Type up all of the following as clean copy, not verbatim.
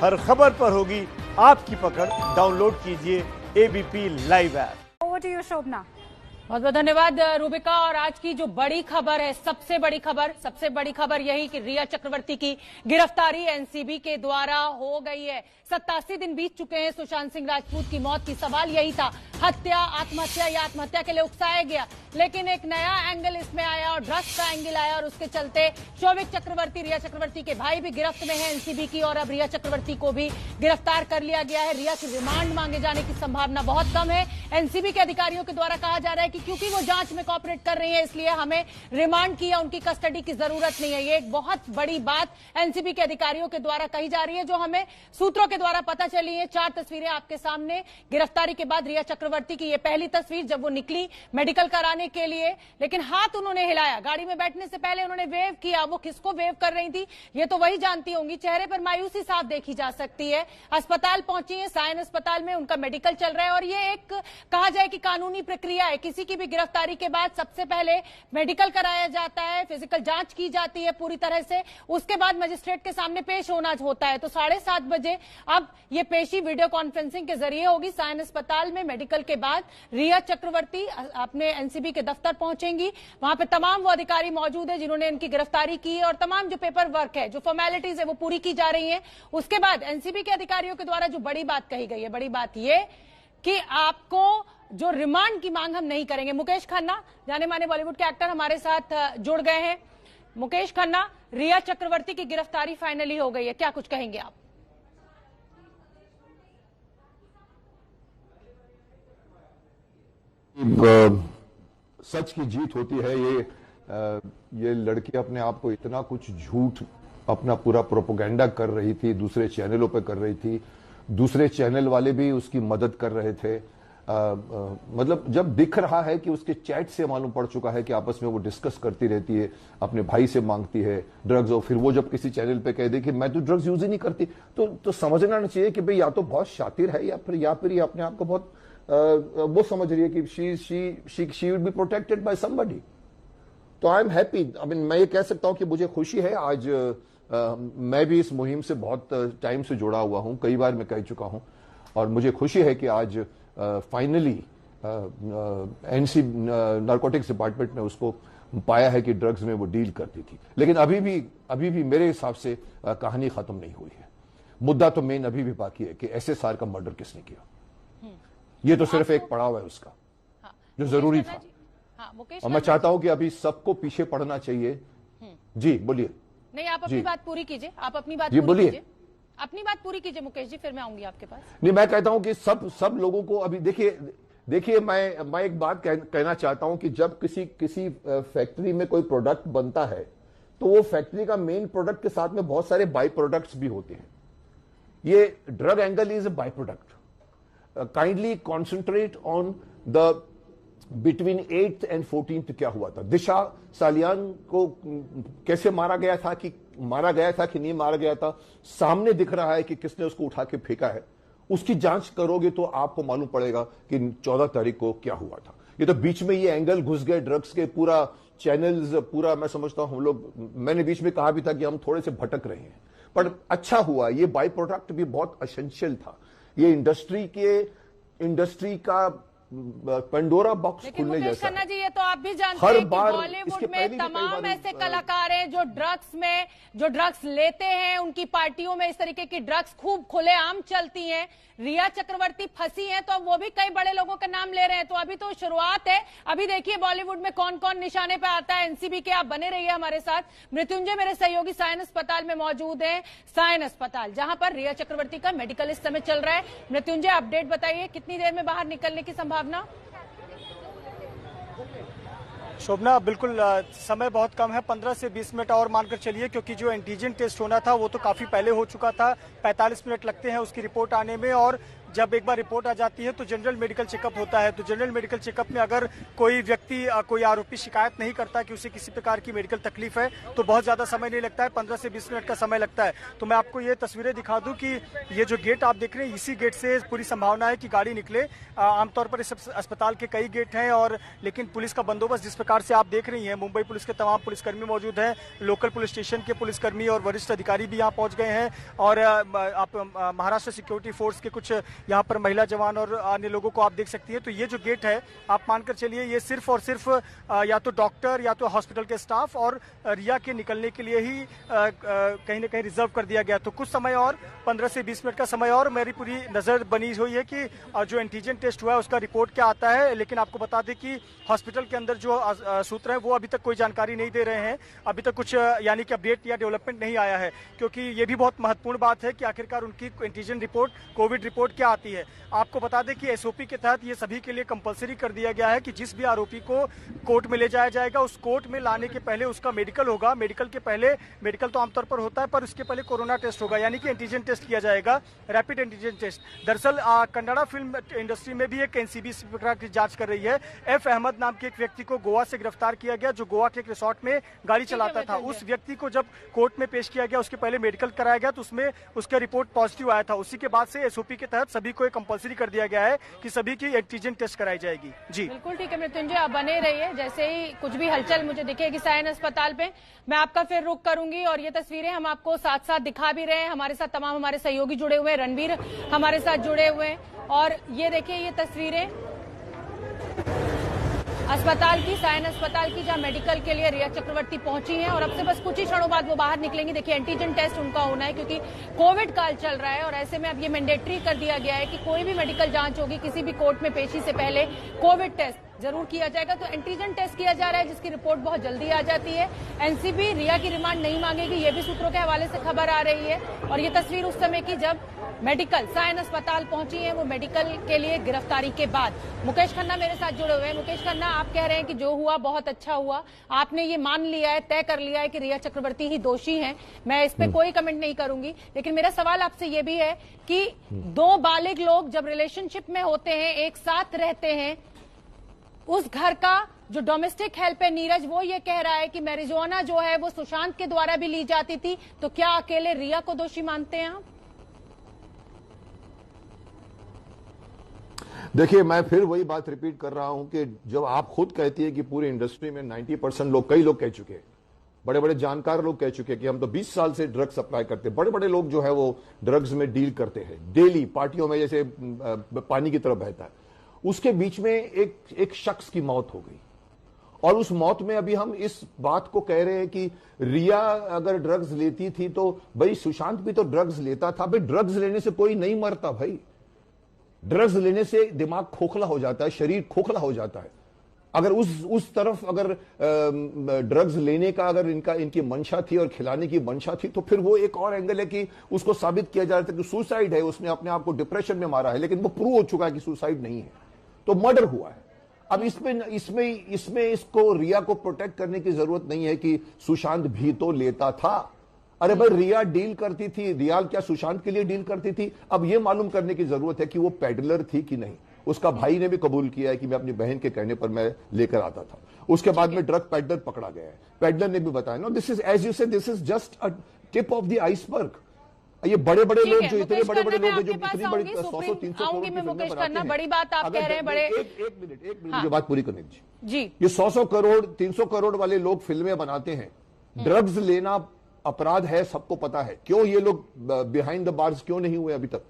हर खबर पर होगी आपकी पकड़। डाउनलोड कीजिए ABP live app. Over to you Shobhna. बहुत बहुत धन्यवाद रूबिका। और आज की जो बड़ी खबर है, सबसे बड़ी खबर यही कि रिया चक्रवर्ती की गिरफ्तारी एनसीबी के द्वारा हो गई है। 87 दिन बीत चुके हैं सुशांत सिंह राजपूत की मौत की। सवाल यही था, हत्या, आत्महत्या या आत्महत्या के लिए उकसाया गया, लेकिन एक नया एंगल इसमें आया और ड्रग्स का एंगल आया और उसके चलते शौविक चक्रवर्ती, रिया चक्रवर्ती के भाई भी गिरफ्त में है एनसीबी की, और अब रिया चक्रवर्ती को भी गिरफ्तार कर लिया गया है। रिया की रिमांड मांगे जाने की संभावना बहुत कम है। एनसीबी के अधिकारियों के द्वारा कहा जा रहा है कि क्योंकि वो जांच में कोऑपरेट कर रही है, इसलिए हमें रिमांड की या उनकी कस्टडी की जरूरत नहीं है। ये एक बहुत बड़ी बात एनसीबी के अधिकारियों के द्वारा कही जा रही है, जो हमें सूत्रों के द्वारा पता चली है। 4 तस्वीरें आपके सामने। गिरफ्तारी के बाद रिया चक्रवर्ती की ये पहली तस्वीर, जब वो निकली मेडिकल कराने के लिए, लेकिन हाथ उन्होंने हिलाया। गाड़ी में बैठने से पहले उन्होंने वेव किया। वो किसको वेव कर रही थी ये तो वही जानती होंगी। चेहरे पर मायूसी साफ देखी जा सकती है। अस्पताल पहुंची है, सायन अस्पताल में उनका मेडिकल चल रहा है, और ये एक कहा जाए कि कानूनी प्रक्रिया है। किसी की भी गिरफ्तारी के बाद सबसे पहले मेडिकल कराया जाता है, फिजिकल जांच की जाती है पूरी तरह से, उसके बाद मजिस्ट्रेट के सामने पेश होना होता है। तो 7:30 बजे अब ये पेशी वीडियो कॉन्फ्रेंसिंग के जरिए होगी सायन अस्पताल में। मेडिकल के बाद रिया चक्रवर्ती अपने एनसीबी के दफ्तर पहुंचेंगी। वहां पे तमाम वो अधिकारी मौजूद है जिन्होंने इनकी गिरफ्तारी की है, और तमाम जो पेपर वर्क है, जो फॉर्मेलिटीज है, वो पूरी की जा रही है। उसके बाद एनसीबी के अधिकारियों के द्वारा जो बड़ी बात कही गई है, बड़ी बात ये कि आपको जो रिमांड की मांग हम नहीं करेंगे। मुकेश खन्ना, जाने माने बॉलीवुड के एक्टर, हमारे साथ जुड़ गए हैं। मुकेश खन्ना, रिया चक्रवर्ती की गिरफ्तारी फाइनली हो गई है, क्या कुछ कहेंगे आप? सच की जीत होती है। ये लड़की अपने आप को इतना कुछ झूठ, अपना पूरा प्रोपेगेंडा कर रही थी, दूसरे चैनलों पे कर रही थी, दूसरे चैनल वाले भी उसकी मदद कर रहे थे। मतलब जब दिख रहा है कि उसके चैट से मालूम पड़ चुका है कि आपस में वो डिस्कस करती रहती है, अपने भाई से मांगती है ड्रग्स, और फिर वो जब किसी चैनल पे कह दे कि मैं तो ड्रग्स यूज ही नहीं करती, तो समझना चाहिए कि भाई या तो बहुत शातिर है, या फिर ये अपने आप को बहुत वो समझ रही है कि she will be protected by somebody. तो I am happy. I mean, मैं ये कह सकता हूं कि मुझे खुशी है। आज मैं भी इस मुहिम से बहुत टाइम से जुड़ा हुआ हूं, कई बार मैं कह चुका हूं, और मुझे खुशी है कि आज फाइनली एनसी नारकोटिक्स डिपार्टमेंट ने उसको पाया है कि ड्रग्स में वो डील करती थी। लेकिन अभी भी मेरे हिसाब से कहानी खत्म नहीं हुई है। मुद्दा तो मेन अभी भी बाकी है कि SSR का मर्डर किसने किया। ये तो सिर्फ एक पड़ाव है उसका, जो जरूरी था। और मैं चाहता हूं कि अभी सबको पीछे पड़ना चाहिए। जी बोलिए। नहीं, आप अपनी बात पूरी कीजिए। आप अपनी बात जी बोलिए। अपनी बात पूरी कीजिए मुकेश जी, फिर मैं आऊंगी आपके पास। नहीं, मैं कहता हूं कि सब लोगों को अभी देखिए मैं एक बात कहना चाहता हूं कि जब किसी फैक्ट्री में कोई प्रोडक्ट बनता है, तो वो फैक्ट्री का मेन प्रोडक्ट के साथ में बहुत सारे बाई प्रोडक्ट्स भी होते हैं। ये drug angle is a by product. Kindly concentrate on the between 8th and 14th क्या हुआ था। दिशा सालियान को कैसे मारा गया था कि नहीं मारा गया था, सामने दिख रहा है कि किसने उसको उठा के फेंका है। उसकी जांच करोगे तो आपको मालूम पड़ेगा कि 14 तारीख को क्या हुआ था। ये तो बीच में ये एंगल घुस गए ड्रग्स के, पूरा चैनल्स, पूरा मैं समझता हूं हम लोग, मैंने बीच में कहा भी था कि हम थोड़े से भटक रहे हैं, पर अच्छा हुआ। ये बाई प्रोडक्ट भी बहुत एसेंशियल था। ये इंडस्ट्री का पेंडोरा बॉक्स खुलने जैसा। खन्ना जी, ये तो आप भी जानते हैं कि बॉलीवुड में तमाम ऐसे कलाकार हैं जो ड्रग्स लेते हैं। उनकी पार्टियों में इस तरीके की ड्रग्स खूब खुलेआम चलती हैं। रिया चक्रवर्ती फंसी हैं, तो अब वो भी कई बड़े लोगों का नाम ले रहे हैं। तो अभी तो शुरुआत है। अभी देखिए बॉलीवुड में कौन कौन निशाने पे आता है। एनसीबी के आप बने रहिए हमारे साथ। मृत्युंजय मेरे सहयोगी सायन अस्पताल में मौजूद है। सायन अस्पताल, जहां पर रिया चक्रवर्ती का मेडिकल इस समय चल रहा है। मृत्युंजय, अपडेट बताइए, कितनी देर में बाहर निकलने की संभावना? शोभना, बिल्कुल समय बहुत कम है, 15 से 20 मिनट और मानकर चलिए, क्योंकि जो एंटीजन टेस्ट होना था वो तो काफी पहले हो चुका था। 45 मिनट लगते हैं उसकी रिपोर्ट आने में, और जब एक बार रिपोर्ट आ जाती है तो जनरल मेडिकल चेकअप होता है। तो जनरल मेडिकल चेकअप में अगर कोई व्यक्ति, कोई आरोपी शिकायत नहीं करता कि उसे किसी प्रकार की मेडिकल तकलीफ है तो बहुत ज्यादा समय नहीं लगता है, 15 से 20 मिनट का समय लगता है। तो मैं आपको ये तस्वीरें दिखा दूं कि ये जो गेट आप देख रहे हैं, इसी गेट से पूरी संभावना है कि गाड़ी निकले। आमतौर पर इस अस्पताल के कई गेट हैं, और लेकिन पुलिस का बंदोबस्त जिस प्रकार से आप देख रही हैं, मुंबई पुलिस के तमाम पुलिसकर्मी मौजूद हैं, लोकल पुलिस स्टेशन के पुलिसकर्मी और वरिष्ठ अधिकारी भी यहाँ पहुंच गए हैं। और आप महाराष्ट्र सिक्योरिटी फोर्स के कुछ यहाँ पर महिला जवान और अन्य लोगों को आप देख सकती हैं। तो ये जो गेट है, आप मानकर चलिए ये सिर्फ और सिर्फ या तो डॉक्टर या तो हॉस्पिटल के स्टाफ और रिया के निकलने के लिए ही कहीं ना कहीं रिजर्व कर दिया गया। तो कुछ समय और 15 से 20 मिनट का समय और मेरी पूरी नजर बनी हुई है कि जो एंटीजन टेस्ट हुआ है उसका रिपोर्ट क्या आता है। लेकिन आपको बता दें कि हॉस्पिटल के अंदर जो सूत्र है वो अभी तक कोई जानकारी नहीं दे रहे हैं, अभी तक कुछ यानी कि अपडेट या डेवलपमेंट नहीं आया है, क्योंकि ये भी बहुत महत्वपूर्ण बात है कि आखिरकार उनकी एंटीजन रिपोर्ट, कोविड रिपोर्ट क्या आती है। आपको बता दें कि एसओपी के तहत ये सभी के लिए कंपलसरी कर दिया गया है कि जिस भी आरोपी को कोर्ट में ले जाया जाएगा, उस कोर्ट में लाने के पहले उसका मेडिकल होगा। मेडिकल के पहले, मेडिकल तो आमतौर पर होता है, पर उसके पहले कोरोना टेस्ट होगा, यानी कि एंटीजन टेस्ट किया जाएगा, रैपिड एंटीजन टेस्ट। दरअसल कन्नड़ा फिल्म इंडस्ट्री में भी एक एनसीबी इस प्रकार की जांच कर रही है। एफ अहमद नाम के एक व्यक्ति को गोवा से गिरफ्तार किया गया, जो गोवा के एक रिसोर्ट में गाड़ी चलाता था। उस व्यक्ति को जब कोर्ट में पेश किया गया, उसके पहले मेडिकल कराया गया, तो उसमें उसका रिपोर्ट पॉजिटिव आया था। उसी के बाद से एसओपी के तहत सभी को कंपलसरी कर दिया गया है कि सभी की एंटीजन टेस्ट कराई जाएगी। जी बिल्कुल ठीक है मृत्युंजय, आप बने रहिए। जैसे ही कुछ भी हलचल मुझे दिखेगी सायन अस्पताल पे, मैं आपका फिर रुख करूंगी। और ये तस्वीरें हम आपको साथ साथ दिखा भी रहे हैं। हमारे साथ तमाम हमारे सहयोगी जुड़े हुए हैं, रणवीर हमारे साथ जुड़े हुए हैं। और ये देखिए ये तस्वीरें अस्पताल की, सायन अस्पताल की, जहां मेडिकल के लिए रिया चक्रवर्ती पहुंची हैं और अब से बस कुछ ही क्षणों बाद वो बाहर निकलेंगी। देखिए एंटीजन टेस्ट उनका होना है, क्योंकि कोविड काल चल रहा है और ऐसे में अब ये मैंडेटरी कर दिया गया है कि कोई भी मेडिकल जांच होगी, किसी भी कोर्ट में पेशी से पहले कोविड टेस्ट जरूर किया जाएगा। तो एंटीजन टेस्ट किया जा रहा है, जिसकी रिपोर्ट बहुत जल्दी आ जाती है। एनसीबी रिया की रिमांड नहीं मांगेगी, ये भी सूत्रों के हवाले से खबर आ रही है। और ये तस्वीर उस समय की जब मेडिकल सायन अस्पताल पहुंची है, वो मेडिकल के लिए गिरफ्तारी के बाद। मुकेश खन्ना मेरे साथ जुड़े हुए हैं। मुकेश खन्ना, आप कह रहे हैं कि जो हुआ बहुत अच्छा हुआ, आपने ये मान लिया है, तय कर लिया है कि रिया चक्रवर्ती ही दोषी हैं। मैं इस पे कोई कमेंट नहीं करूंगी, लेकिन मेरा सवाल आपसे ये भी है कि दो बालिग लोग जब रिलेशनशिप में होते हैं, एक साथ रहते हैं, उस घर का जो डोमेस्टिक हेल्प है नीरज, वो ये कह रहा है कि मैरिजुआना जो है वो सुशांत के द्वारा भी ली जाती थी, तो क्या अकेले रिया को दोषी मानते हैं आप? देखिए, मैं फिर वही बात रिपीट कर रहा हूं कि जब आप खुद कहती है कि पूरी इंडस्ट्री में 90% लोग, कई लोग कह चुके हैं, बड़े बड़े जानकार लोग कह चुके हैं कि हम तो 20 साल से ड्रग्स सप्लाई करते हैं, बड़े बड़े लोग जो है वो ड्रग्स में डील करते हैं डेली, पार्टियों में जैसे पानी की तरह बहता है। उसके बीच में एक शख्स की मौत हो गई, और उस मौत में अभी हम इस बात को कह रहे हैं कि रिया अगर ड्रग्स लेती थी तो भाई सुशांत भी तो ड्रग्स लेता था। भाई ड्रग्स लेने से कोई नहीं मरता भाई, ड्रग्स लेने से दिमाग खोखला हो जाता है, शरीर खोखला हो जाता है। अगर उस तरफ अगर ड्रग्स लेने का अगर इनकी मंशा थी और खिलाने की मंशा थी, तो फिर वो एक और एंगल है कि उसको साबित किया जा रहा था कि सुसाइड है, उसने अपने आप को डिप्रेशन में मारा है, लेकिन वो प्रूव हो चुका है कि सुसाइड नहीं है, तो मर्डर हुआ है। अब इसमें इसको रिया को प्रोटेक्ट करने की जरूरत नहीं है कि सुशांत भी तो लेता था। अरे भाई, रिया डील करती थी, रिया क्या सुशांत के लिए डील करती थी? अब यह मालूम करने की जरूरत है कि वो पेडलर थी कि नहीं। उसका भाई ने भी कबूल किया है कि मैं अपनी बहन के कहने पर मैं लेकर आता था। उसके बाद में ड्रग पेडलर पकड़ा गया है, पेडलर ने भी बताया, no this is as you say, this is just a tip of the iceberg. ये बड़े बड़े लोग जो इतने बड़े बड़े लोग जो इतनी बड़ी 100-300 करोड़ की फिल्में बनाते हैं, बड़ी बात आप कह रहे हैं, बड़े एक मिनट मुझे बात पूरी करने दीजिए जी। ये 100 करोड़ 300 करोड़ वाले लोग फिल्में बनाते हैं, ड्रग्स लेना अपराध है, सबको पता है। क्यों ये लोग बिहाइंड द बार्स क्यों नहीं हुए अभी तक?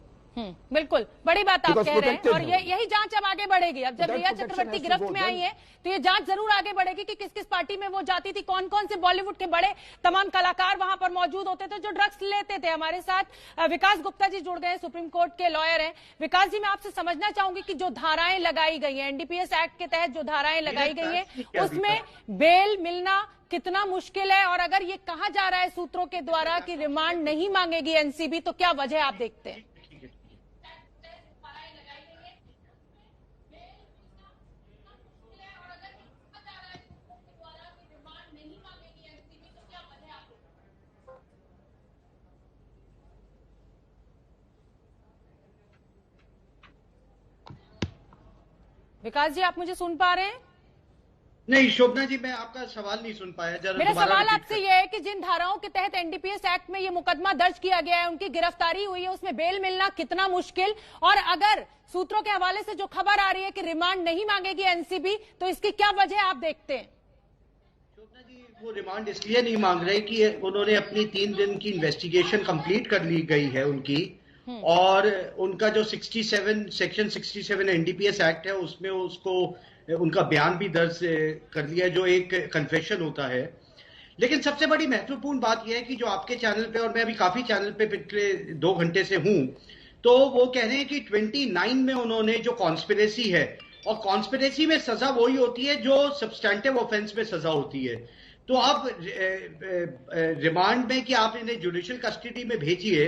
बिल्कुल बड़ी बात आप कह रहे हैं, और यही जांच अब आगे बढ़ेगी। अब जब रिया चक्रवर्ती गिरफ्त में आई है तो ये जांच जरूर आगे बढ़ेगी कि किस किस पार्टी में वो जाती थी, कौन कौन से बॉलीवुड के बड़े तमाम कलाकार वहां पर मौजूद होते थे जो ड्रग्स लेते थे। हमारे साथ विकास गुप्ता जी जुड़ गए, सुप्रीम कोर्ट के लॉयर हैं। विकास जी, मैं आपसे समझना चाहूंगी कि जो धाराएं लगाई गई है एनडीपीएस एक्ट के तहत, जो धाराएं लगाई गई है उसमें बेल मिलना कितना मुश्किल है, और अगर ये कहा जा रहा है सूत्रों के द्वारा कि रिमांड नहीं मांगेगी एनसीबी, तो क्या वजह आप देखते हैं? विकास जी, आप मुझे सुन पा रहे हैं? नहीं शोभना जी, मैं आपका सवाल नहीं सुन पाया। जरा मेरा सवाल आपसे यह है कि जिन धाराओं के तहत एनडीपीएस एक्ट में ये मुकदमा दर्ज किया गया है, उनकी गिरफ्तारी हुई है, उसमें बेल मिलना कितना मुश्किल, और अगर सूत्रों के हवाले से जो खबर आ रही है कि रिमांड नहीं मांगेगी एनसीबी, तो इसकी क्या वजह आप देखते हैं? शोभना जी, वो रिमांड इसलिए नहीं मांग रहे कि उन्होंने अपनी 3 दिन की इन्वेस्टिगेशन कंप्लीट कर ली गई है उनकी, और उनका जो 67 सेक्शन 67 एनडीपीएस एक्ट है उसमें उसको उनका बयान भी दर्ज कर लिया, जो एक कन्फेशन होता है। लेकिन सबसे बड़ी महत्वपूर्ण बात यह है कि जो आपके चैनल पे, और मैं अभी काफी चैनल पे पिछले 2 घंटे से हूं, तो वो कह रहे हैं कि 29 में उन्होंने जो कॉन्स्पिरेसी है, और कॉन्स्पिरेसी में सजा वही होती है जो सब्सटैंटिव ऑफेंस में सजा होती है। तो अब रिमांड में कि आप इन्हें जुडिशियल कस्टडी में भेजिए,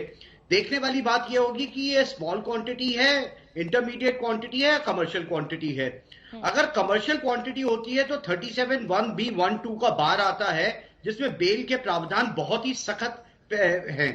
देखने वाली बात यह होगी कि ये स्मॉल क्वांटिटी है, इंटरमीडिएट क्वांटिटी है, कमर्शियल क्वांटिटी है। अगर कमर्शियल क्वांटिटी होती है तो 37(1)(b)(1)(2) का बार आता है, जिसमें बेल के प्रावधान बहुत ही सख्त हैं।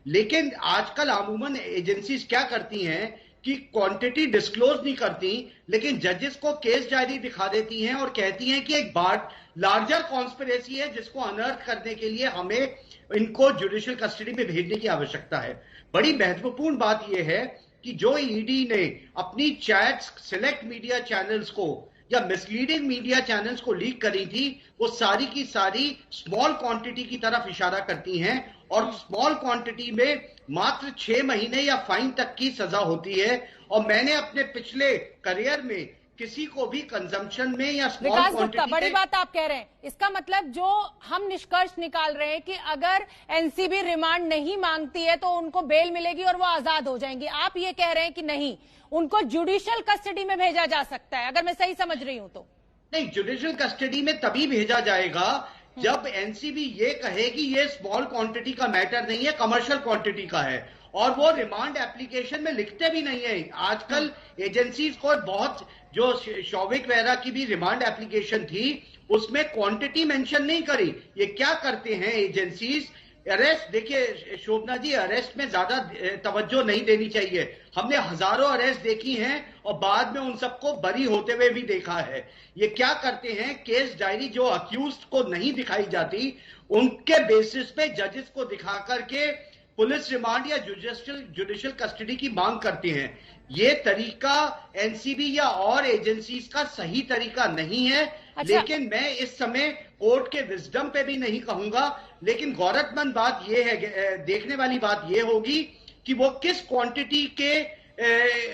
लेकिन आजकल अमूमन एजेंसीज क्या करती हैं कि क्वांटिटी डिस्क्लोज नहीं करती, लेकिन जजेस को केस डायरी दिखा देती हैं और कहती हैं कि एक बार लार्जर कॉन्स्पिरेसी है जिसको अनर्थ करने के लिए हमें इनको जुडिशियल कस्टडी में भेजने की आवश्यकता है। बड़ी महत्वपूर्ण बात यह है कि जो ईडी ने अपनी चैट्स सिलेक्ट मीडिया चैनल्स को या मिसलीडिंग मीडिया चैनल्स को लीक करी थी, वो सारी की सारी स्मॉल क्वांटिटी की तरफ इशारा करती हैं, और स्मॉल क्वांटिटी में मात्र 6 महीने या फाइन तक की सजा होती है। और मैंने अपने पिछले करियर में किसी को भी कंजम्पशन में या स्मॉल क्वांटिटी, बड़ी बात आप कह रहे हैं, इसका मतलब जो हम निष्कर्ष निकाल रहे हैं कि अगर एनसीबी रिमांड नहीं मांगती है तो उनको बेल मिलेगी और वो आजाद हो जाएंगी। आप ये कह रहे हैं कि नहीं, उनको जुडिशियल कस्टडी में भेजा जा सकता है, अगर मैं सही समझ रही हूं तो? नहीं, जुडिशियल कस्टडी में तभी भेजा जाएगा जब एनसीबी ये कहे कि ये स्मॉल क्वांटिटी का मैटर नहीं है, कमर्शियल क्वांटिटी का है, और वो रिमांड एप्लीकेशन में लिखते भी नहीं है। आजकल एजेंसीज को बहुत, जो शौविक वगैरह की भी रिमांड एप्लीकेशन थी, उसमें क्वांटिटी मेंशन नहीं करी। ये क्या करते हैं एजेंसीज, अरेस्ट, देखिए शोभना जी, अरेस्ट में ज्यादा तवज्जो नहीं देनी चाहिए। हमने हजारों अरेस्ट देखी हैं और बाद में उन सबको बरी होते हुए भी देखा है। ये क्या करते हैं, केस डायरी जो अक्यूज्ड को नहीं दिखाई जाती, उनके बेसिस पे जजेस को दिखा करके पुलिस रिमांड या जुडिशियल कस्टडी की मांग करते हैं। ये तरीका एनसीबी या और एजेंसीज का सही तरीका नहीं है। अच्छा। लेकिन मैं इस समय कोर्ट के विजडम पे भी नहीं कहूंगा, लेकिन गौरतमंद बात यह है, देखने वाली बात यह होगी कि वो किस क्वांटिटी के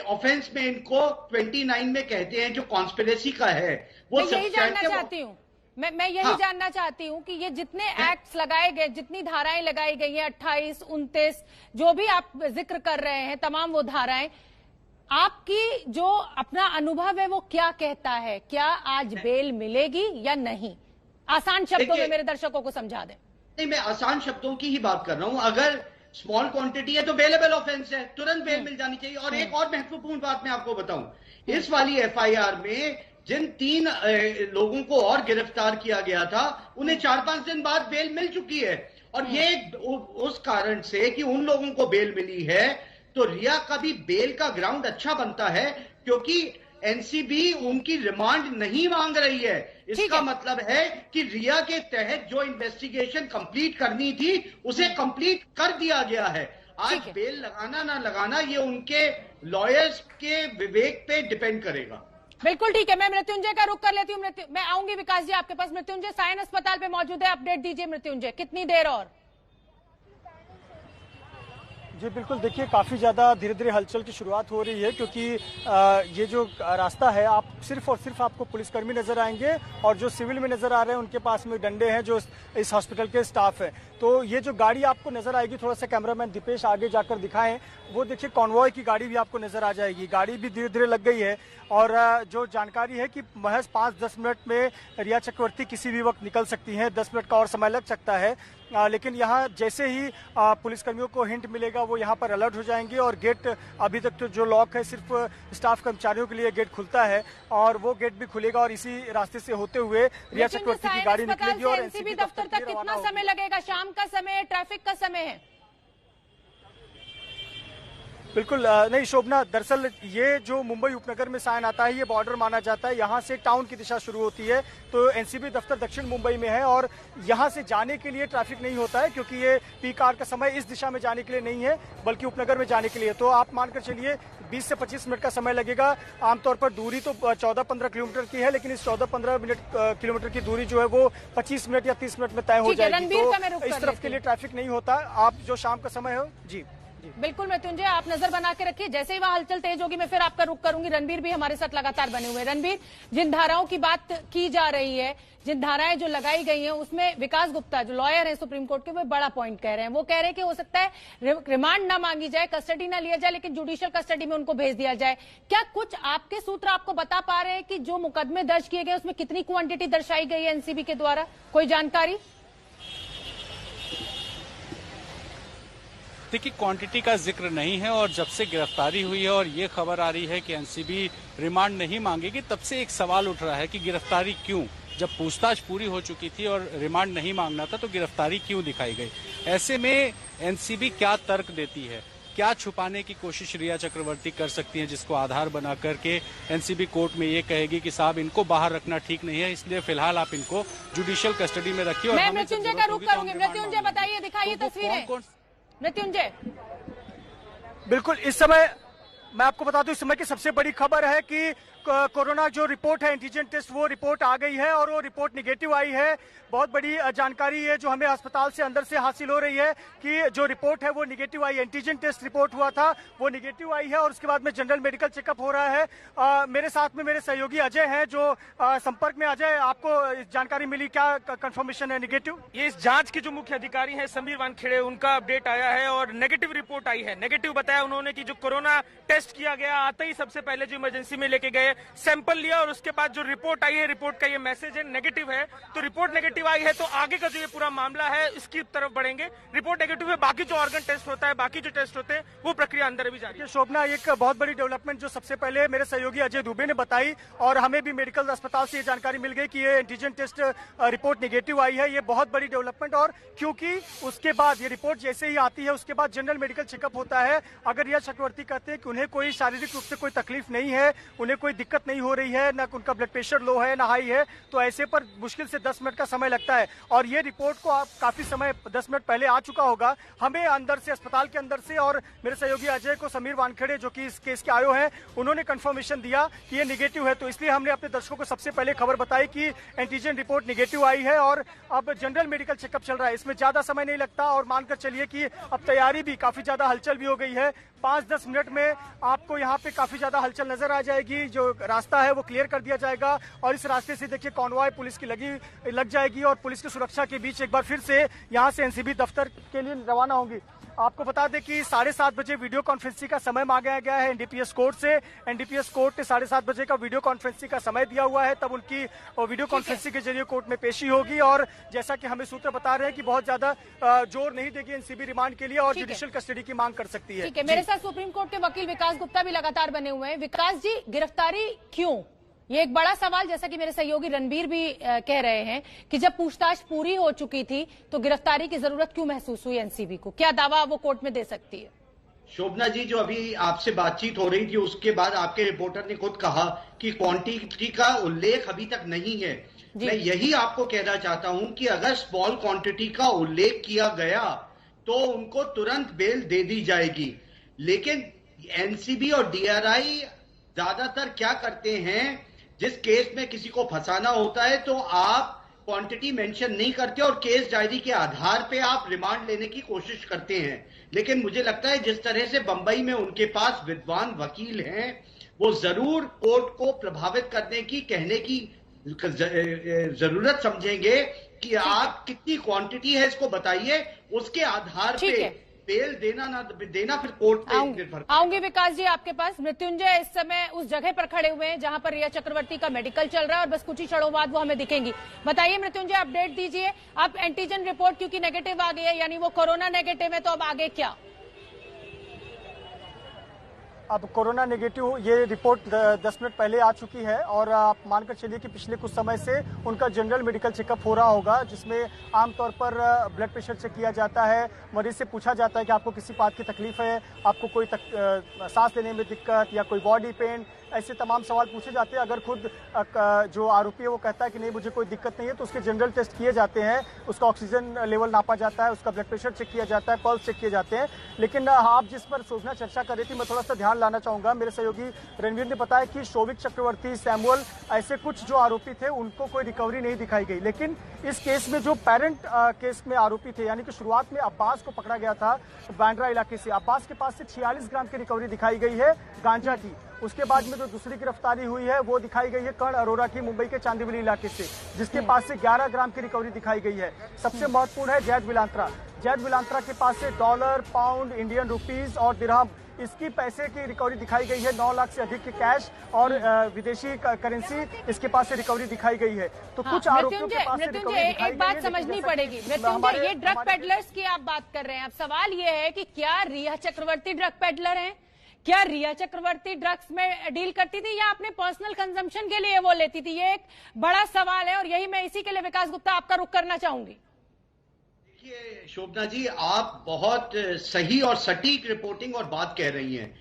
ऑफेंस में इनको 29 में कहते हैं जो कॉन्स्पिरेसी का है। वो यही जानना चाहती हूँ मैं यही जानना चाहती हूँ कि ये जितने एक्ट्स लगाए गए, जितनी धाराएं लगाई गई हैं, 28, 29, जो भी आप जिक्र कर रहे हैं, तमाम वो धाराएं, आपकी जो अपना अनुभव है वो क्या कहता है? क्या आज बेल मिलेगी या नहीं? आसान शब्दों में मेरे दर्शकों को समझा दें। नहीं, मैं आसान शब्दों की ही बात कर रहा हूं। अगर स्मॉल क्वांटिटी है तो बेलेबल ऑफेंस है, तुरंत बेल मिल जानी चाहिए। और एक और महत्वपूर्ण बात मैं आपको बताऊं, इस वाली एफआईआर में जिन 3 लोगों को और गिरफ्तार किया गया था, उन्हें 4-5 दिन बाद बेल मिल चुकी है। और ये उस कारण से कि उन लोगों को बेल मिली है, तो रिया का भी बेल का ग्राउंड अच्छा बनता है, क्योंकि एनसीबी उनकी रिमांड नहीं मांग रही है। इसका मतलब है कि रिया के तहत जो इन्वेस्टिगेशन कंप्लीट करनी थी, उसे कंप्लीट कर दिया गया है। आज बेल लगाना ना लगाना ये उनके लॉयर्स के विवेक पे डिपेंड करेगा। बिल्कुल ठीक है, मैं मृत्युंजय का रुख कर लेती हूँ। मैं आऊंगी विकास जी आपके पास। मृत्युंजय साइन अस्पताल पे मौजूद है, अपडेट दीजिए मृत्युंजय, कितनी देर और? जी बिल्कुल, देखिए काफ़ी ज़्यादा धीरे धीरे हलचल की शुरुआत हो रही है, क्योंकि ये जो रास्ता है, आप सिर्फ और सिर्फ आपको पुलिसकर्मी नजर आएंगे और जो सिविल में नजर आ रहे हैं उनके पास में डंडे हैं, जो इस हॉस्पिटल के स्टाफ है। तो ये जो गाड़ी आपको नजर आएगी, थोड़ा सा कैमरामैन दीपेश आगे जाकर दिखाएं, वो देखिए कॉन्वॉय की गाड़ी भी आपको नजर आ जाएगी। गाड़ी भी धीरे धीरे लग गई है और जो जानकारी है कि महज 5-10 मिनट में रिया चक्रवर्ती किसी भी वक्त निकल सकती हैं। 10 मिनट का और समय लग सकता है, लेकिन यहाँ जैसे ही पुलिसकर्मियों को हिंट मिलेगा वो यहाँ पर अलर्ट हो जाएंगे। और गेट अभी तक तो जो लॉक है सिर्फ स्टाफ कर्मचारियों के लिए गेट खुलता है, और वो गेट भी खुलेगा और इसी रास्ते से होते हुए रिया चक्रवर्ती की गाड़ी निकलेगी। और एनसीबी दफ्तर तक कितना समय लगेगा? शाम का समय है, ट्रैफिक का समय है? बिल्कुल नहीं शोभना, दरअसल ये जो मुंबई उपनगर में साइन आता है ये बॉर्डर माना जाता है। यहाँ से टाउन की दिशा शुरू होती है, तो एनसीबी दफ्तर दक्षिण मुंबई में है और यहाँ से जाने के लिए ट्रैफिक नहीं होता है क्योंकि ये पीक आवर का समय इस दिशा में जाने के लिए नहीं है बल्कि उपनगर में जाने के लिए। तो आप मानकर चलिए 20 से 25 मिनट का समय लगेगा। आमतौर पर दूरी तो 14-15 किलोमीटर की है, लेकिन इस 14-15 किलोमीटर की दूरी जो है वो 25 मिनट या 30 मिनट में तय हो जाएगी। तो इस तरफ के लिए ट्रैफिक नहीं होता। आप जो शाम का समय हो जी बिल्कुल मृत्युंजय, आप नजर बना के रखिए, जैसे ही वहां हलचल तेज होगी मैं फिर आपका रुख करूंगी। रणबीर भी हमारे साथ लगातार बने हुए हैं। रणबीर, जिन धाराओं की बात की जा रही है, जिन धाराएं जो लगाई गई हैं, उसमें विकास गुप्ता जो लॉयर है सुप्रीम कोर्ट के, वो बड़ा पॉइंट कह रहे हैं। वो कह रहे हैं कि हो सकता है रिमांड ना मांगी जाए, कस्टडी ना लिया जाए, लेकिन जुडिशियल कस्टडी में उनको भेज दिया जाए। क्या कुछ आपके सूत्र आपको बता पा रहे हैं कि जो मुकदमे दर्ज किए गए उसमें कितनी क्वांटिटी दर्शाई गई है एनसीबी के द्वारा, कोई जानकारी? देखिए, क्वांटिटी का जिक्र नहीं है और जब से गिरफ्तारी हुई है और ये खबर आ रही है कि एनसीबी रिमांड नहीं मांगेगी, तब से एक सवाल उठ रहा है कि गिरफ्तारी क्यों? जब पूछताछ पूरी हो चुकी थी और रिमांड नहीं मांगना था तो गिरफ्तारी क्यों दिखाई गई? ऐसे में एनसीबी क्या तर्क देती है, क्या छुपाने की कोशिश रिया चक्रवर्ती कर सकती हैं जिसको आधार बना करके एनसीबी कोर्ट में ये कहेगी कि साहब इनको बाहर रखना ठीक नहीं है, इसलिए फिलहाल आप इनको जुडिशियल कस्टडी में रखिए। मैं मृत्युंजय का रुख करूंगी। मृत्युंजय बताइए, दिखाइए तस्वीरें मृत्युंजय। बिल्कुल, इस समय मैं आपको बता दूं, इस समय की सबसे बड़ी खबर है कि कोरोना जो रिपोर्ट है, एंटीजन टेस्ट, वो रिपोर्ट आ गई है और वो रिपोर्ट निगेटिव आई है। बहुत बड़ी जानकारी है जो हमें अस्पताल से अंदर से हासिल हो रही है कि जो रिपोर्ट है वो निगेटिव आई है। एंटीजन टेस्ट रिपोर्ट हुआ था वो निगेटिव आई है और उसके बाद में जनरल मेडिकल चेकअप हो रहा है। मेरे साथ में मेरे सहयोगी अजय हैं जो संपर्क में। अजय, आपको जानकारी मिली, क्या कंफर्मेशन है निगेटिव? ये इस जांच के जो मुख्य अधिकारी हैं समीर वानखेड़े, उनका अपडेट आया है और नेगेटिव रिपोर्ट आई है। नेगेटिव बताया उन्होंने कि जो कोरोना टेस्ट किया गया, आते ही सबसे पहले जो इमरजेंसी में लेके गए सैंपल लिया और उसके बाद जो रिपोर्ट आई है, रिपोर्ट का ये मैसेज है नेगेटिव है। तो रिपोर्ट नेगेटिव आई है तो आगे का जो ये पूरा मामला है इसकी तरफ बढ़ेंगे। रिपोर्ट नेगेटिव है, बाकी जो ऑर्गन टेस्ट होता है, बाकी जो टेस्ट होते हैं वो प्रक्रिया अंदर भी जारी है। शोभना, एक बहुत बड़ी डेवलपमेंट जो सबसे पहले मेरे सहयोगी अजय दुबे ने बताई और हमें भी मेडिकल अस्पताल से ये जानकारी मिल गई कि ये एंटीजन टेस्ट रिपोर्ट नेगेटिव आई है। ये बहुत बड़ी डेवलपमेंट, और क्योंकि उसके बाद ये रिपोर्ट जैसे ही आती है उसके बाद जनरल मेडिकल चेकअप होता है। अगर रिया चक्रवर्ती कहते हैं कि उन्हें कोई शारीरिक रूप से कोई तकलीफ नहीं है, उन्हें कोई दिक्कत नहीं हो रही है, न उनका ब्लड प्रेशर लो है ना हाई है, तो ऐसे पर मुश्किल से 10 मिनट का समय लगता है। और ये रिपोर्ट को आप काफी समय 10 मिनट पहले आ चुका होगा हमें अंदर से, अस्पताल के अंदर से, और मेरे सहयोगी अजय को समीर वानखेड़े जो कि इस केस के आयो हैं उन्होंने कंफर्मेशन दिया कि ये निगेटिव है। तो इसलिए हमने अपने दर्शकों को सबसे पहले खबर बताई कि एंटीजन रिपोर्ट निगेटिव आई है और अब जनरल मेडिकल चेकअप चल रहा है। इसमें ज्यादा समय नहीं लगता और मानकर चलिए कि अब तैयारी भी काफी ज्यादा, हलचल भी हो गई है। 5-10 मिनट में आपको यहाँ पे काफी ज्यादा हलचल नजर आ जाएगी। जो रास्ता है वो क्लियर कर दिया जाएगा और इस रास्ते से देखिए कॉन्वॉय पुलिस की लग जाएगी और पुलिस की सुरक्षा के बीच एक बार फिर से यहाँ से एनसीबी दफ्तर के लिए रवाना होंगी। आपको बता दें कि 7:30 बजे वीडियो कॉन्फ्रेंसिंग का समय मांगा गया है एनडीपीएस कोर्ट से। एनडीपीएस कोर्ट ने 7:30 बजे का वीडियो कॉन्फ्रेंसिंग का समय दिया हुआ है, तब उनकी वीडियो कॉन्फ्रेंसिंग के जरिए कोर्ट में पेशी होगी। और जैसा कि हमें सूत्र बता रहे हैं कि बहुत ज्यादा जोर नहीं देगी एनसीबी रिमांड के लिए और जुडिशियल कस्टडी की मांग कर सकती है। ठीक है, मेरे साथ सुप्रीम कोर्ट के वकील विकास गुप्ता भी लगातार बने हुए हैं। विकास जी, गिरफ्तारी क्यों, ये एक बड़ा सवाल, जैसा कि मेरे सहयोगी रणबीर भी कह रहे हैं कि जब पूछताछ पूरी हो चुकी थी तो गिरफ्तारी की जरूरत क्यों महसूस हुई एनसीबी को? क्या दावा वो कोर्ट में दे सकती है? शोभना जी, जो अभी आपसे बातचीत हो रही थी उसके बाद आपके रिपोर्टर ने खुद कहा कि क्वांटिटी का उल्लेख अभी तक नहीं है। मैं यही आपको कहना चाहता हूं कि अगर स्मॉल क्वांटिटी का उल्लेख किया गया तो उनको तुरंत बेल दे दी जाएगी। लेकिन एनसीबी और डीआरआई ज्यादातर क्या करते हैं, जिस केस में किसी को फंसाना होता है तो आप क्वांटिटी मेंशन नहीं करते और केस डायरी के आधार पे आप रिमांड लेने की कोशिश करते हैं। लेकिन मुझे लगता है जिस तरह से बंबई में उनके पास विद्वान वकील हैं, वो जरूर कोर्ट को प्रभावित करने की, कहने की जरूरत समझेंगे कि आप कितनी क्वांटिटी है इसको बताइए, उसके आधार पे बेल देना ना देना फिर कोर्ट पे निर्भर। आऊंगी विकास जी आपके पास। मृत्युंजय इस समय उस जगह पर खड़े हुए हैं जहां पर रिया चक्रवर्ती का मेडिकल चल रहा है और बस कुछ ही क्षणों बाद वो हमें दिखेंगी। बताइए मृत्युंजय, अपडेट दीजिए। अब एंटीजन रिपोर्ट क्योंकि नेगेटिव आ गई है, यानी वो कोरोना नेगेटिव है, तो अब आगे क्या? अब कोरोना नेगेटिव ये रिपोर्ट 10 मिनट पहले आ चुकी है और आप मानकर चलिए कि पिछले कुछ समय से उनका जनरल मेडिकल चेकअप हो रहा होगा, जिसमें आमतौर पर ब्लड प्रेशर चेक किया जाता है, मरीज से पूछा जाता है कि आपको किसी बात की तकलीफ है, आपको कोई सांस लेने में दिक्कत या कोई बॉडी पेन, ऐसे तमाम सवाल पूछे जाते हैं। अगर खुद जो आरोपी है वो कहता है कि नहीं मुझे कोई दिक्कत नहीं है, तो उसके जनरल टेस्ट किए जाते हैं, उसका ऑक्सीजन लेवल नापा जाता है, उसका ब्लड प्रेशर चेक किया जाता है, पल्स चेक किए जाते हैं। लेकिन आप जिस पर सोचना चर्चा कर रही थी, मैं थोड़ा सा ध्यान लाना चाहूंगा। मेरे सहयोगी रणवीर ने बताया कि शोभिक चक्रवर्ती, सैमुअल, ऐसे कुछ जो आरोपी थे उनको कोई रिकवरी नहीं दिखाई गई। लेकिन इस केस में जो पेरेंट केस में आरोपी थे, यानी कि शुरुआत में अब्बास को पकड़ा गया था बांद्रा इलाके से, अब्बास के पास से 46 ग्राम की रिकवरी दिखाई गई है गांजा की। उसके बाद में जो दूसरी गिरफ्तारी हुई है वो दिखाई गई है कर्ण अरोरा की, मुंबई के चांदीवली इलाके से, जिसके पास से 11 ग्राम की रिकवरी दिखाई गई है। सबसे महत्वपूर्ण है जैद विलांत्रा। जैद विलांत्रा के पास से डॉलर, पाउंड, इंडियन रुपीस और दिरहम, इसकी पैसे की रिकवरी दिखाई गई है। 9 लाख से अधिक के कैश और विदेशी करेंसी इसके पास से रिकवरी दिखाई गई है। तो कुछ आरोपियों के पास से रिकवरी दिखाई गई है। एक बात समझनी पड़ेगी मृत्युंजय, ये ड्रग पेडलर्स की आप बात कर रहे हैं। अब सवाल ये है कि क्या रिया चक्रवर्ती ड्रग पेडलर हैं? क्या रिया चक्रवर्ती ड्रग्स में डील करती थी या अपने पर्सनल कंजम्पशन के लिए वो लेती थी? ये एक बड़ा सवाल है और यही मैं इसी के लिए विकास गुप्ता आपका रुख करना चाहूंगी। देखिए शोभना जी, आप बहुत सही और सटीक रिपोर्टिंग और बात कह रही हैं।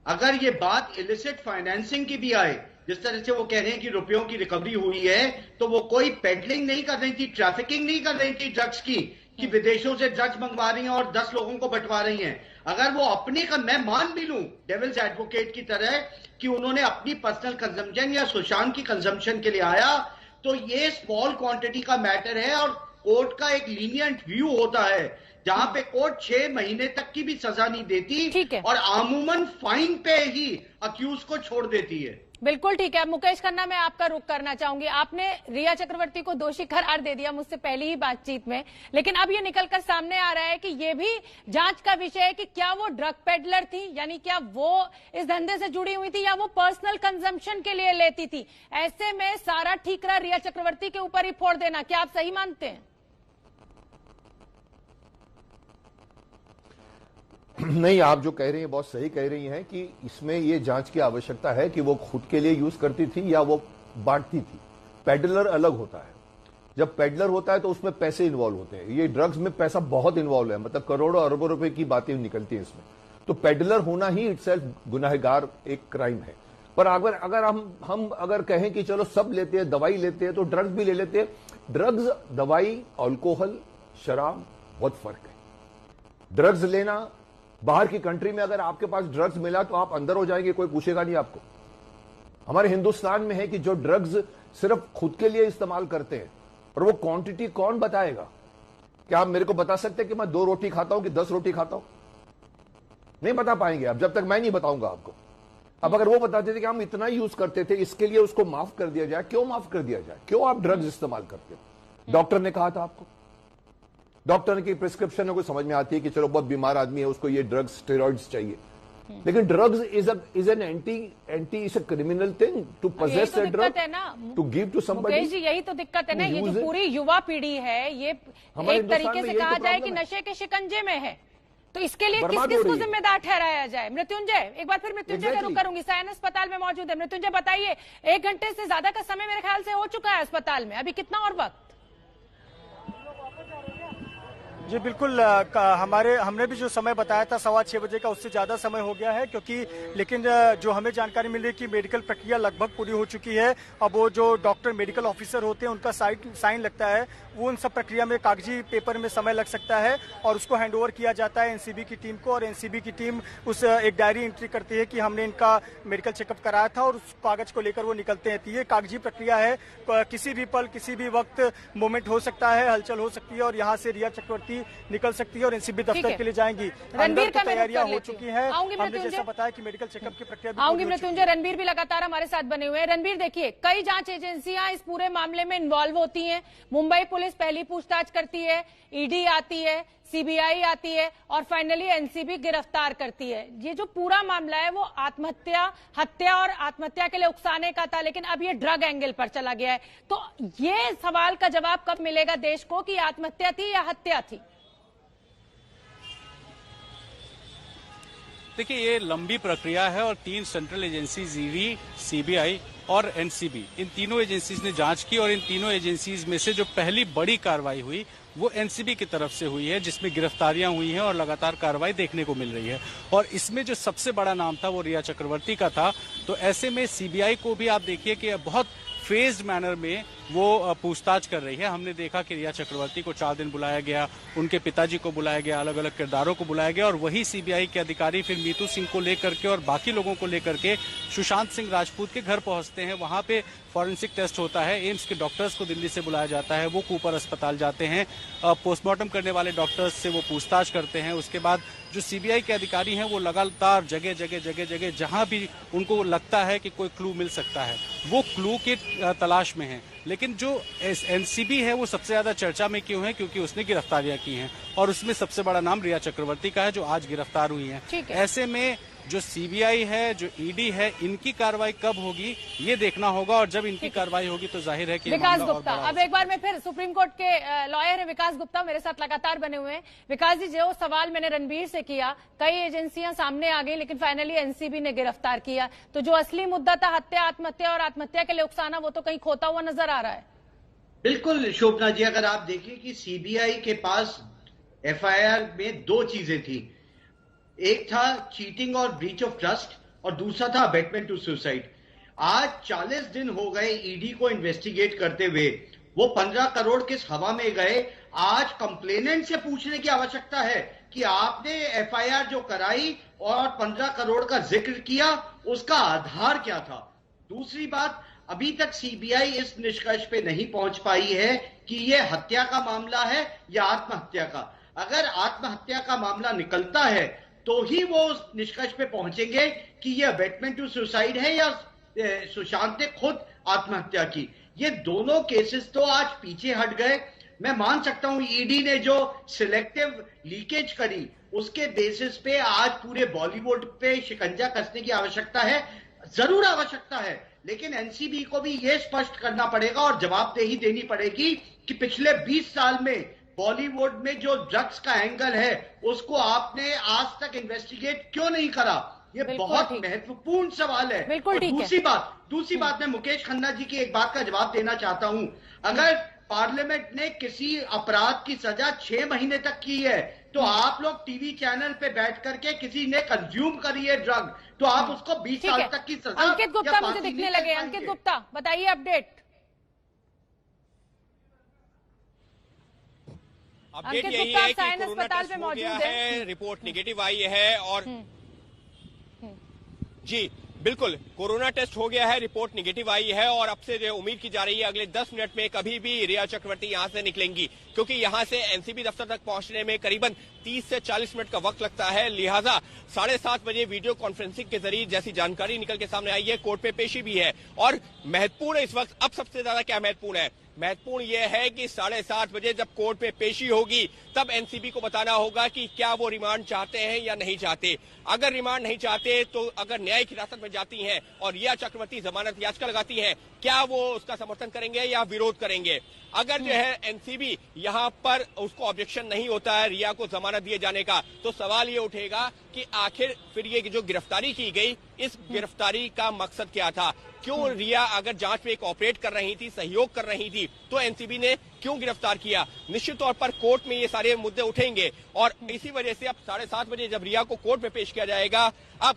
अगर ये बात इलिसिट फाइनेंसिंग की भी आए, जिस तरह से वो कह रहे हैं कि रुपयों की रिकवरी हुई है, तो वो कोई पेडलिंग नहीं कर रही थी, ट्रैफिकिंग नहीं कर रही थी ड्रग्स की, कि विदेशों से ड्रग्स मंगवा रही हैं और 10 लोगों को बंटवा रही हैं। अगर वो अपनी का मैं मान भी लूं डेविल्स एडवोकेट की तरह कि उन्होंने अपनी पर्सनल कंजम्पशन या सुशांत की कंजम्पशन के लिए आया, तो ये स्मॉल क्वांटिटी का मैटर है और कोर्ट का एक लीनियंट व्यू होता है जहां पे कोर्ट 6 महीने तक की भी सजा नहीं देती और अमूमन फाइन पे ही अक्यूज को छोड़ देती है। बिल्कुल ठीक है। अब मुकेश खन्ना, मैं आपका रुख करना चाहूंगी। आपने रिया चक्रवर्ती को दोषी करार दे दिया मुझसे पहली ही बातचीत में, लेकिन अब ये निकलकर सामने आ रहा है कि ये भी जांच का विषय है कि क्या वो ड्रग पेडलर थी, यानी क्या वो इस धंधे से जुड़ी हुई थी या वो पर्सनल कंजम्पशन के लिए लेती थी। ऐसे में सारा ठीकरा रिया चक्रवर्ती के ऊपर ही फोड़ देना, क्या आप सही मानते हैं? नहीं, आप जो कह रही हैं बहुत सही कह रही हैं कि इसमें ये जांच की आवश्यकता है कि वो खुद के लिए यूज करती थी या वो बांटती थी। पेडलर अलग होता है। जब पेडलर होता है तो उसमें पैसे इन्वॉल्व होते हैं। ये ड्रग्स में पैसा बहुत इन्वॉल्व है, मतलब करोड़ों अरबों रुपए की बातें निकलती हैं इसमें। तो पेडलर होना ही इटसेल्फ गुनाहगार एक क्राइम है। पर अगर हम अगर कहें कि चलो सब लेते हैं, दवाई लेते हैं, तो ड्रग्स भी ले लेते हैं। ड्रग्स, दवाई, अल्कोहल, शराब, बहुत फर्क है। ड्रग्स लेना, बाहर की कंट्री में अगर आपके पास ड्रग्स मिला तो आप अंदर हो जाएंगे, कोई पूछेगा नहीं आपको। हमारे हिंदुस्तान में है कि जो ड्रग्स सिर्फ खुद के लिए इस्तेमाल करते हैं, और वो क्वांटिटी कौन बताएगा? क्या आप मेरे को बता सकते हैं कि मैं 2 रोटी खाता हूं कि 10 रोटी खाता हूं? नहीं बता पाएंगे आप, जब तक मैं नहीं बताऊंगा आपको। अब अगर वो बताते थे कि हम इतना यूज करते थे, इसके लिए उसको माफ कर दिया जाए। क्यों माफ कर दिया जाए? क्यों आप ड्रग्स इस्तेमाल करते हो? डॉक्टर ने कहा था आपको, डॉक्टर की प्रिस्क्रिप्शन में कोई समझ में आती है कि चलो बहुत बीमार आदमी है, उसको ये ड्रग्स, स्टेरॉइड्स चाहिए। लेकिन drugs is an anti is a criminal thing to possess a drug, to give to somebody. जी, यही तो दिक्कत है ना। ये जो पूरी युवा पीढ़ी है, ये एक तरीके से कहा जाए कि नशे के शिकंजे में है। तो इसके लिए किस किस को जिम्मेदार ठहराया जाए? मृत्युंजय, एक बार फिर मृत्युंजय का रुख करूंगी। सायन अस्पताल में मौजूद है मृत्युंजय, बताइए 1 घंटे से ज्यादा का समय मेरे ख्याल से हो चुका है अस्पताल में, अभी कितना और वक्त? जी बिल्कुल, हमने भी जो समय बताया था 6:15 बजे का, उससे ज्यादा समय हो गया है, क्योंकि लेकिन जो हमें जानकारी मिली कि मेडिकल प्रक्रिया लगभग पूरी हो चुकी है। अब वो जो डॉक्टर, मेडिकल ऑफिसर होते हैं, उनका साइन लगता है, वो उन सब प्रक्रिया में कागजी पेपर में समय लग सकता है और उसको हैंडओवर किया जाता है एनसीबी की टीम को, और एनसीबी की टीम उस एक डायरी एंट्री करती है कि हमने इनका मेडिकल चेकअप कराया था, और उस कागज को लेकर वो निकलते हैं। तो ये कागजी प्रक्रिया है, किसी भी पल, किसी भी वक्त मूवमेंट हो सकता है, हलचल हो सकती है और यहाँ से रिया चक्रवर्ती निकल सकती है और एनसीबी दफ्तर के लिए जाएंगी। रणबीर का तैयारियां हो चुकी है, हमने जैसा बताया कि मेडिकल चेकअप की प्रक्रिया आऊंगी मृत्युंजय। रणबीर भी लगातार हमारे साथ बने हुए हैं। रणबीर, देखिए कई जांच एजेंसियां इस पूरे मामले में इन्वॉल्व होती हैं। मुंबई पुलिस पहली पूछताछ करती है, ईडी आती है, सीबीआई आती है और फाइनली एनसीबी गिरफ्तार करती है। ये जो पूरा मामला है वो आत्महत्या, हत्या और आत्महत्या के लिए उकसाने का था, लेकिन अब ये ड्रग एंगल पर चला गया है। तो ये सवाल का जवाब कब मिलेगा देश को कि आत्महत्या थी या हत्या थी? देखिए, ये लंबी प्रक्रिया है और 3 सेंट्रल एजेंसीज ईडी, सीबीआई और एनसीबी, इन तीनों एजेंसीज ने जांच की और इन तीनों एजेंसीज में से जो पहली बड़ी कार्रवाई हुई वो एनसीबी की तरफ से हुई है, जिसमें गिरफ्तारियां हुई हैं और लगातार कार्रवाई देखने को मिल रही है। और इसमें जो सबसे बड़ा नाम था वो रिया चक्रवर्ती का था। तो ऐसे में सीबीआई को भी आप देखिए कि बहुत फेज्ड मैनर में वो पूछताछ कर रही है। हमने देखा कि रिया चक्रवर्ती को 4 दिन बुलाया गया, उनके पिताजी को बुलाया गया, अलग अलग किरदारों को बुलाया गया और वही सीबीआई के अधिकारी फिर मीतू सिंह को लेकर के और बाकी लोगों को लेकर के सुशांत सिंह राजपूत के घर पहुंचते हैं। वहां पे फॉरेंसिक टेस्ट होता है, एम्स के डॉक्टर्स को दिल्ली से बुलाया जाता है, वो कूपर अस्पताल जाते हैं, पोस्टमार्टम करने वाले डॉक्टर्स से वो पूछताछ करते हैं। उसके बाद जो सीबीआई के अधिकारी हैं वो लगातार जगह जगह जहां भी उनको लगता है कि कोई क्लू मिल सकता है वो क्लू की तलाश में है। लेकिन जो एनसीबी है वो सबसे ज्यादा चर्चा में क्यों है, क्योंकि उसने गिरफ्तारियां की हैं और उसमें सबसे बड़ा नाम रिया चक्रवर्ती का है जो आज गिरफ्तार हुई हैं। ऐसे में जो सीबीआई है, जो ईडी है, इनकी कार्रवाई कब होगी ये देखना होगा और जब इनकी कार्रवाई होगी तो जाहिर है कि विकास गुप्ता, अब एक बार मैं फिर सुप्रीम कोर्ट के लॉयर है विकास गुप्ता मेरे साथ लगातार बने हुए हैं। विकास जी, जो सवाल मैंने रणबीर से किया, कई एजेंसियां सामने आ गई लेकिन फाइनली एनसीबी ने गिरफ्तार किया, तो जो असली मुद्दा था हत्या, आत्महत्या और आत्महत्या के लिए उकसाना, वो तो कहीं खोता हुआ नजर आ रहा है। बिल्कुल शोभना जी, अगर आप देखें कि सीबीआई के पास एफआईआर में 2 चीजें थी, एक था चीटिंग और ब्रीच ऑफ ट्रस्ट और दूसरा था अबेटमेंट टू सुसाइड। आज 40 दिन हो गए ईडी को इन्वेस्टिगेट करते हुए, वो 15 करोड़ किस हवा में गए। आज कंप्लेनेंट से पूछने की आवश्यकता है कि आपने एफआईआर जो कराई और 15 करोड़ का जिक्र किया, उसका आधार क्या था। दूसरी बात, अभी तक सीबीआई इस निष्कर्ष पे नहीं पहुंच पाई है कि यह हत्या का मामला है या आत्महत्या का। अगर आत्महत्या का मामला निकलता है तो ही वो उस निष्कर्ष पे पहुंचेंगे कि ये अबेटमेंट टू सुसाइड है या सुशांत ने खुद आत्महत्या की। ये दोनों केसेस तो आज पीछे हट गए। मैं मान सकता हूं ईडी ने जो सिलेक्टिव लीकेज करी उसके बेसिस पे आज पूरे बॉलीवुड पे शिकंजा कसने की आवश्यकता है, जरूर आवश्यकता है, लेकिन एनसीबी को भी ये स्पष्ट करना पड़ेगा और जवाबदेही देनी पड़ेगी कि पिछले 20 साल में बॉलीवुड में जो ड्रग्स का एंगल है उसको आपने आज तक इन्वेस्टिगेट क्यों नहीं करा। ये बहुत महत्वपूर्ण सवाल है। और दूसरी बात मैं मुकेश खन्ना जी की एक बात का जवाब देना चाहता हूं। अगर पार्लियामेंट ने किसी अपराध की सजा 6 महीने तक की है तो आप लोग टीवी चैनल पे बैठ करके किसी ने कंज्यूम करी है ड्रग, तो आप उसको 20 साल तक की सजा। अंकित गुप्ता मुझे दिखने लगे। अंकित गुप्ता, बताइए अपडेट। अपडेट यही है कि कोरोना टेस्ट हो गया है, रिपोर्ट नेगेटिव आई है और जी बिल्कुल, कोरोना टेस्ट हो गया है, रिपोर्ट नेगेटिव आई है और अब से उम्मीद की जा रही है अगले 10 मिनट में कभी भी रिया चक्रवर्ती यहां से निकलेंगी, क्योंकि यहां से एनसीबी दफ्तर तक पहुंचने में करीबन 30 से 40 मिनट का वक्त लगता है। लिहाजा 7:30 बजे वीडियो कॉन्फ्रेंसिंग के जरिए जैसी जानकारी निकल के सामने आई है, कोर्ट पे पेशी भी है। और महत्वपूर्ण इस वक्त अब सबसे ज्यादा क्या महत्वपूर्ण है, महत्वपूर्ण यह है कि 7:30 बजे जब कोर्ट में पेशी होगी तब एनसीबी को बताना होगा कि क्या वो रिमांड चाहते हैं या नहीं चाहते। अगर रिमांड नहीं चाहते तो अगर न्यायिक हिरासत में जाती हैं और रिया चक्रवर्ती जमानत याचिका लगाती हैं, क्या वो उसका समर्थन करेंगे या विरोध करेंगे। अगर जो है एनसीबी यहां पर उसको ऑब्जेक्शन नहीं होता है रिया को जमानत दिए जाने का, तो सवाल ये उठेगा कि आखिर फिर ये जो गिरफ्तारी की गई, इस गिरफ्तारी का मकसद क्या था। क्यों रिया अगर जांच में कोऑपरेट कर रही थी, सहयोग कर रही थी, तो एनसीबी ने क्यों गिरफ्तार किया। निश्चित तौर पर कोर्ट में ये सारे मुद्दे उठेंगे और इसी वजह से अब 7:30 बजे जब रिया को कोर्ट में पेश किया जाएगा, अब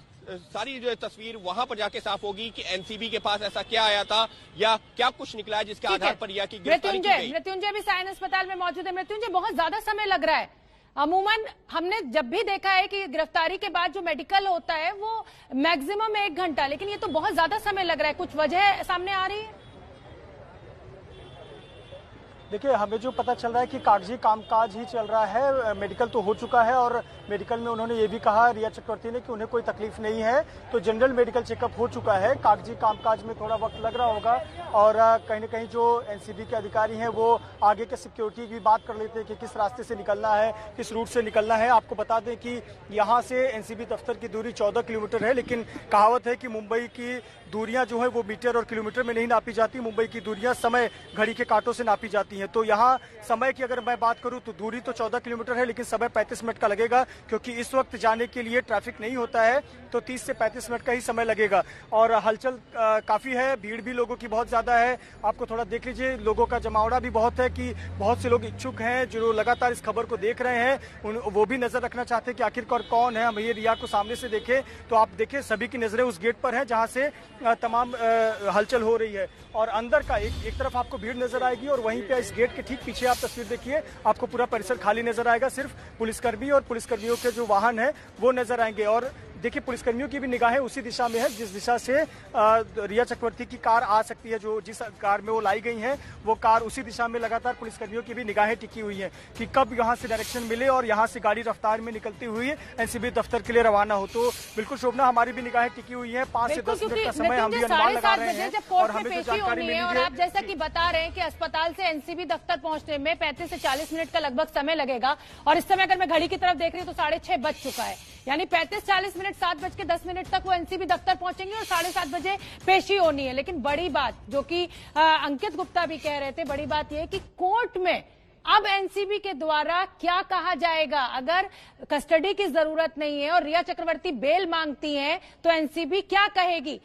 सारी जो तस्वीर वहां पर जाके साफ होगी कि एनसीबी के पास ऐसा क्या आया था या क्या कुछ निकला है जिसके आधार पर रिया की गिरफ्तारी की गई। मृत्युंजय भी साइन अस्पताल में मौजूद है। मृत्युंजय, बहुत ज्यादा समय लग रहा है। अमूमन हमने जब भी देखा है कि गिरफ्तारी के बाद जो मेडिकल होता है वो मैक्सिमम 1 घंटा, लेकिन ये तो बहुत ज्यादा समय लग रहा है। कुछ वजह सामने आ रही है? देखिए, हमें जो पता चल रहा है कि कागजी कामकाज ही चल रहा है। मेडिकल तो हो चुका है और मेडिकल में उन्होंने ये भी कहा रिया चक्रवर्ती ने कि उन्हें कोई तकलीफ नहीं है, तो जनरल मेडिकल चेकअप हो चुका है। कागजी कामकाज में थोड़ा वक्त लग रहा होगा और कहीं न कहीं जो एनसीबी के अधिकारी हैं वो आगे के सिक्योरिटी की बात कर लेते हैं कि किस रास्ते से निकलना है, किस रूट से निकलना है। आपको बता दें कि यहाँ से एनसीबी दफ्तर की दूरी 14 किलोमीटर है, लेकिन कहावत है कि मुंबई की दूरियां जो है वो मीटर और किलोमीटर में नहीं नापी जाती। मुंबई की दूरियां समय घड़ी के कांटों से नापी जाती हैं। तो यहाँ समय की अगर मैं बात करूं तो दूरी तो 14 किलोमीटर है, लेकिन समय 35 मिनट का लगेगा, क्योंकि इस वक्त जाने के लिए ट्रैफिक नहीं होता है, तो 30 से 35 मिनट का ही समय लगेगा। और हलचल काफी है, भीड़ भी लोगों की बहुत ज्यादा है। आपको थोड़ा देख लीजिए, लोगों का जमावड़ा भी बहुत है कि बहुत से लोग इच्छुक हैं जो लगातार इस खबर को देख रहे हैं। वो भी नजर रखना चाहते हैं कि आखिरकार कौन है। हम ये रिया को सामने से देखें तो आप देखें सभी की नजरें उस गेट पर हैं जहां से तमाम हलचल हो रही है। और अंदर का एक तरफ आपको भीड़ नजर आएगी और वहीं पे इस गेट के ठीक पीछे आप तस्वीर देखिए, आपको पूरा परिसर खाली नजर आएगा। सिर्फ पुलिसकर्मी और पुलिसकर्मियों के जो वाहन है वो नजर आएंगे। और देखिए पुलिसकर्मियों की भी निगाहें उसी दिशा में है जिस दिशा से रिया चक्रवर्ती की कार आ सकती है। जो जिस कार में वो लाई गई है वो कार उसी दिशा में लगातार पुलिसकर्मियों की भी निगाहें टिकी हुई हैं कि कब यहां से डायरेक्शन मिले और यहां से गाड़ी रफ्तार में निकलती हुई एनसीबी दफ्तर के लिए रवाना हो। तो बिल्कुल शोभना, हमारी भी निगाहें टिकी हुई है। 5 से 10 मिनट का समय हम भी अनुमान लगा रहे हैं और हमें जो जानकारी मिली है। और आप जैसा कि बता रहे हैं कि अस्पताल से एनसीबी दफ्तर पहुंचने में 35 से 40 मिनट का लगभग समय लगेगा। और इस समय अगर मैं घड़ी की तरफ देख रही हूँ तो 6:30 बज चुका है, यानी 35-40 मिनट 7:10 तक वो एनसीबी दफ्तर पहुंचेंगे और 7:30 बजे पेशी होनी है। लेकिन बड़ी बात जो कि अंकित गुप्ता भी कह रहे थे, बड़ी बात यह है कि कोर्ट में अब एनसीबी के द्वारा क्या कहा जाएगा। अगर कस्टडी की जरूरत नहीं है और रिया चक्रवर्ती बेल मांगती हैं तो एनसीबी क्या कहेगी।